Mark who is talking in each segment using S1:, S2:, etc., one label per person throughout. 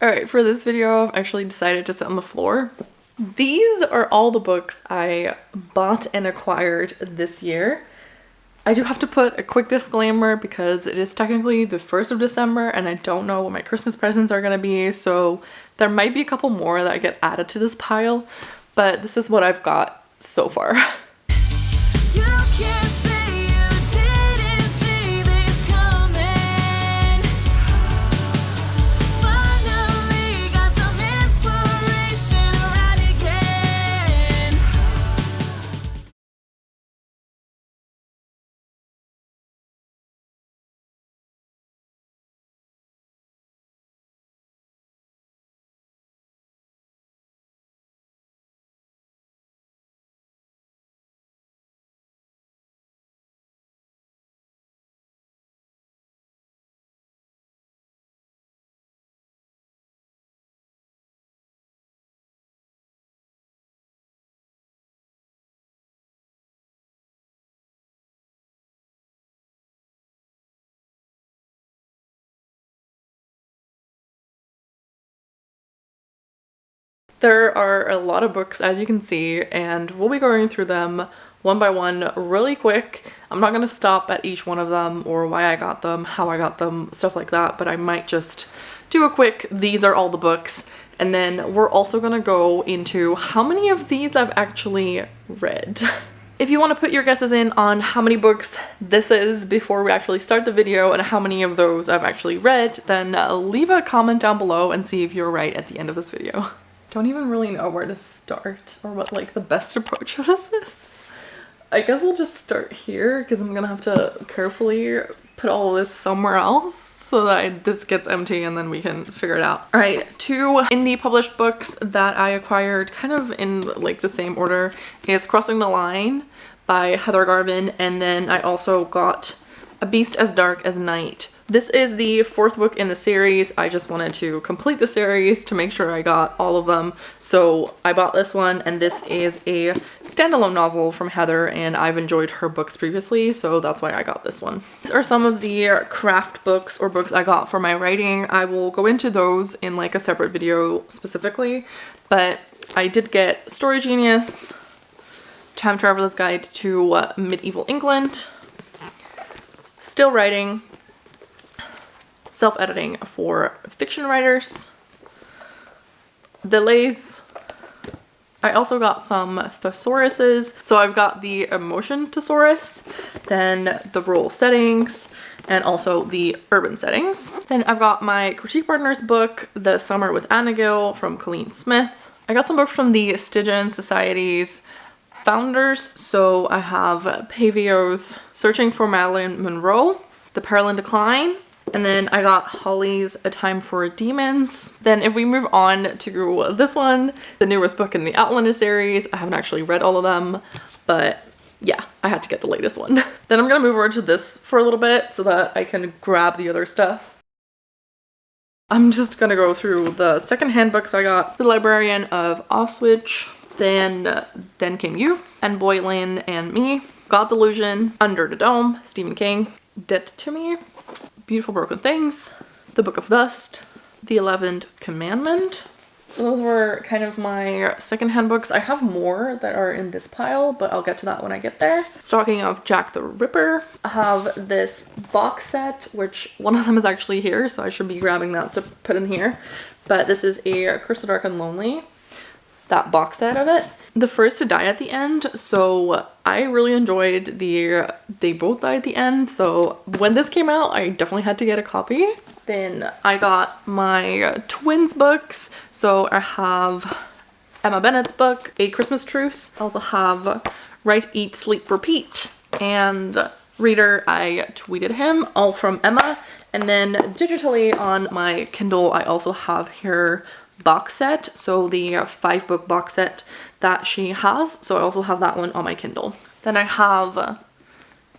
S1: Alright, for this video, I've actually decided to sit on the floor. These are all the books I bought and acquired this year. I do have to put a quick disclaimer because it is technically the 1st of December and I don't know what my Christmas presents are gonna be, so there might be a couple more that get added to this pile, but this is what I've got so far. There are a lot of books, as you can see, and we'll be going through them one by one really quick. I'm not going to stop at each one of them or why I got them, how I got them, stuff like that, but I might just do a quick these are all the books, and then we're also going to go into how many of these I've actually read. If you want to put your guesses in on how many books this is before we actually start the video and how many of those I've actually read, then leave a comment down below and see if you're right at the end of this video. Don't even really know where to start or what like the best approach of this is. I guess we'll just start here because I'm gonna have to carefully put all of this somewhere else so that this gets empty and then we can figure it out. All right, 2 indie published books that I acquired kind of in like the same order is Crossing the Line by Heather Garvin, and then I also got A Beast as Dark as Night. This is the 4th book in the series. I just wanted to complete the series to make sure I got all of them. So I bought this one, and this is a standalone novel from Heather, and I've enjoyed her books previously, so that's why I got this one. These are some of the craft books or books I got for my writing. I will go into those in like a separate video specifically, but I did get Story Genius, Time Traveler's Guide to Medieval England, Still Writing, Self-editing for fiction writers, Delays. I also got some thesauruses. So I've got the Emotion Thesaurus, then the Rural Settings, and also the Urban Settings. Then I've got my Critique Partners book, The Summer with Anagill from Colleen Smith. I got some books from the Stygian Society's founders. So I have Pavio's Searching for Marilyn Monroe, The Peril and Decline, and then I got Holly's A Time for Demons. Then if we move on to this one, the newest book in the Outlander series, I haven't actually read all of them, but yeah, I had to get the latest one. Then I'm gonna move over to this for a little bit so that I can grab the other stuff. I'm just gonna go through the secondhand books I got. The Librarian of Auschwitz, Then Came You, and Boylan and Me, God Delusion, Under the Dome, Stephen King, Dead to Me, Beautiful Broken Things, The Book of Dust, The 11th Commandment. So those were kind of my secondhand books. I have more that are in this pile, but I'll get to that when I get there. Stalking of Jack the Ripper. I have this box set, which one of them is actually here, so I should be grabbing that to put in here. But this is a Curse of Dark and Lonely, that box set of it. The first to die at the end, so I really enjoyed they both died at the end, so when this came out I definitely had to get a copy. Then I got my twins books, so I have Emma Bennett's book, A Christmas Truce. I also have Write, Eat, Sleep, Repeat, and Reader, I tweeted him, all from Emma. And then digitally on my Kindle I also have her box set, so the 5-book box set that she has, so I also have that one on my Kindle. Then I have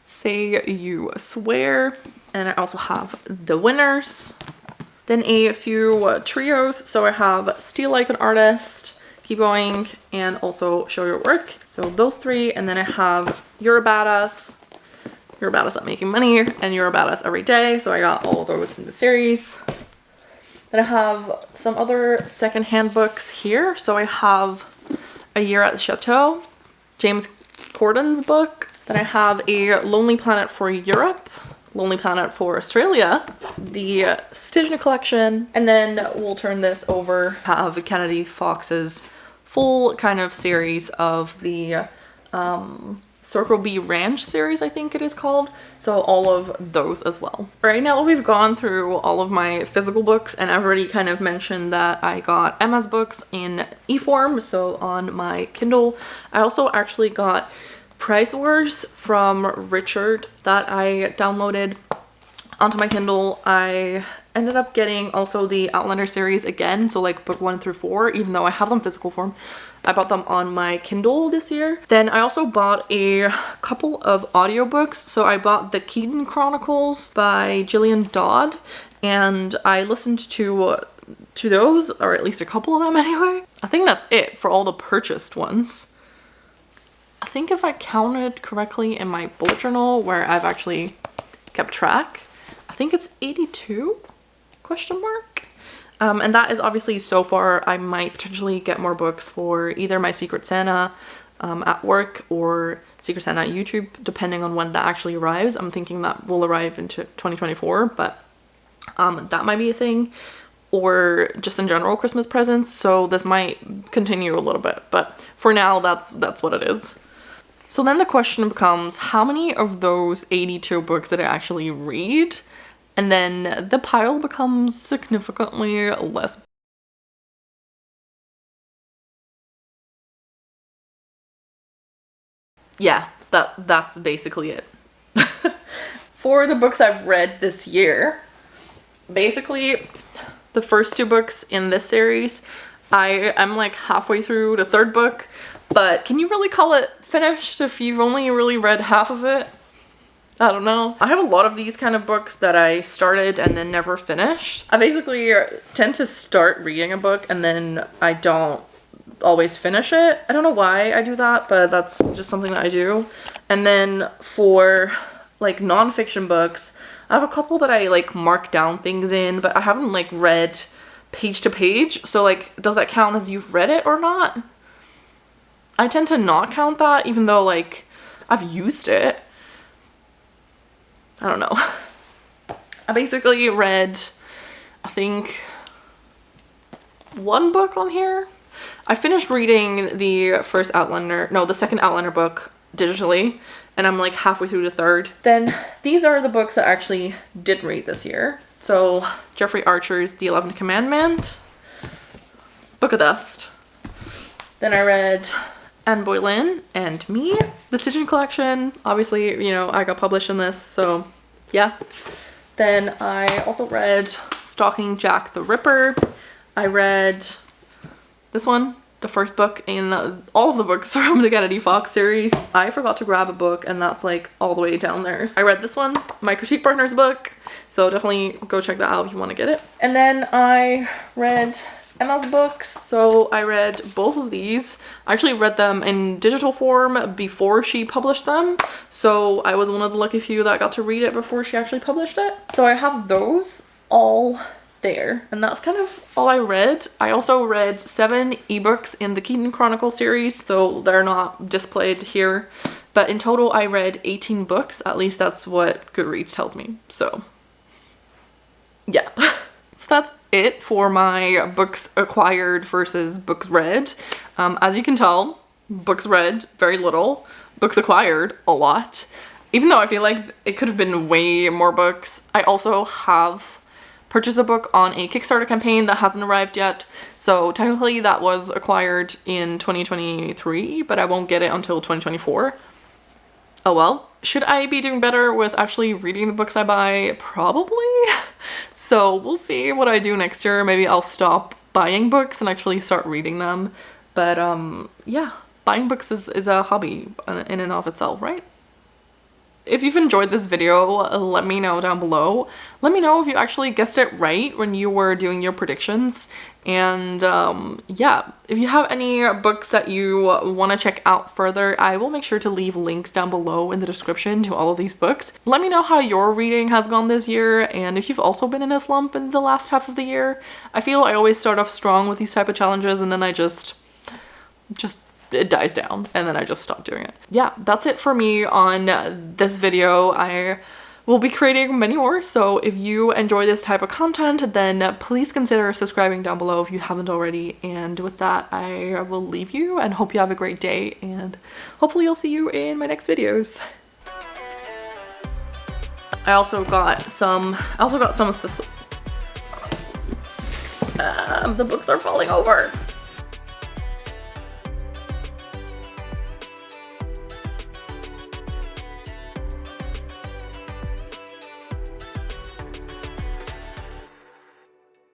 S1: Say You Swear, and I also have The Winners. Then a few trios, so I have Steal Like an Artist, Keep Going, and also Show Your Work. So those 3, and then I have You're a Badass, You're a Badass at Making Money, and You're a Badass Every Day, so I got all of those in the series. Then I have some other secondhand books here. So I have A Year at the Chateau, James Corden's book. Then I have A Lonely Planet for Europe, Lonely Planet for Australia, the STYGIAN collection, and then we'll turn this over, have Kennedy Fox's full kind of series of the Circle B Ranch series, I think it is called. So all of those as well. Right now that we've gone through all of my physical books, and I've already kind of mentioned that I got Emma's books in e-form, so on my Kindle. I also actually got Price Wars from Richard that I downloaded onto my Kindle. I ended up getting also the Outlander series again, so like book 1 through 4, even though I have them physical form. I bought them on my Kindle this year. Then I also bought a couple of audiobooks. So I bought The Keaton Chronicles by Gillian Dodd, and I listened to those, or at least a couple of them anyway. I think that's it for all the purchased ones. I think if I counted correctly in my bullet journal where I've actually kept track, I think it's 82 question mark. And that is obviously so far. I might potentially get more books for either my Secret Santa at work or Secret Santa at YouTube, depending on when that actually arrives. I'm thinking that will arrive into 2024, but that might be a thing, or just in general Christmas presents. So this might continue a little bit, but for now that's what it is. So then the question becomes, how many of those 82 books did I actually read? And then the pile becomes significantly less. Yeah, that's basically it. For the books I've read this year, basically the first 2 books in this series, I'm like halfway through the 3rd book, but can you really call it finished if you've only really read half of it? I don't know. I have a lot of these kind of books that I started and then never finished. I basically tend to start reading a book and then I don't always finish it. I don't know why I do that, but that's just something that I do. And then for like nonfiction books, I have a couple that I like mark down things in, but I haven't like read page to page. So like, does that count as you've read it or not? I tend to not count that, even though like I've used it. I don't know. I basically read, I think, 1 book on here. I finished reading the second Outlander book digitally, and I'm like halfway through the 3rd. Then these are the books that I actually did read this year. So Jeffrey Archer's The 11th Commandment, Book of Dust. Then I read Anne Boleyn and Me, the STYGIAN collection. Obviously, you know, I got published in this, so yeah. Then I also read Stalking Jack the Ripper. I read this one, the first book in all of the books from the Kennedy Fox series. I forgot to grab a book, and that's like all the way down there. I read this one, my Critique Partner's book, so definitely go check that out if you want to get it. And then I read Emma's books, so I read both of these. I actually read them in digital form before she published them, so I was one of the lucky few that got to read it before she actually published it. So I have those all there, and that's kind of all I read. I also read 7 ebooks in the Keaton Chronicle series, so they're not displayed here, but in total I read 18 books. At least that's what Goodreads tells me, so yeah. So that's it for my books acquired versus books read. As you can tell, books read, very little. Books acquired, a lot. Even though I feel like it could have been way more books. I also have purchased a book on a Kickstarter campaign that hasn't arrived yet. So technically that was acquired in 2023, but I won't get it until 2024. Oh well. Should I be doing better with actually reading the books I buy? Probably. So we'll see what I do next year. Maybe I'll stop buying books and actually start reading them. But yeah, buying books is a hobby in and of itself, right? if you've enjoyed this video, let me know down below. Let me know if you actually guessed it right when you were doing your predictions. And yeah, if you have any books that you want to check out further, I will make sure to leave links down below in the description to all of these books. Let me know how your reading has gone this year, and if you've also been in a slump in the last half of the year. I feel I always start off strong with these type of challenges, and then I just it dies down, and then I just stop doing it. Yeah, that's it for me on this video. I will be creating many more, so if you enjoy this type of content, then please consider subscribing down below if you haven't already. And with that, I will leave you and hope you have a great day, and hopefully I'll see you in my next videos. I also got some of the books are falling over.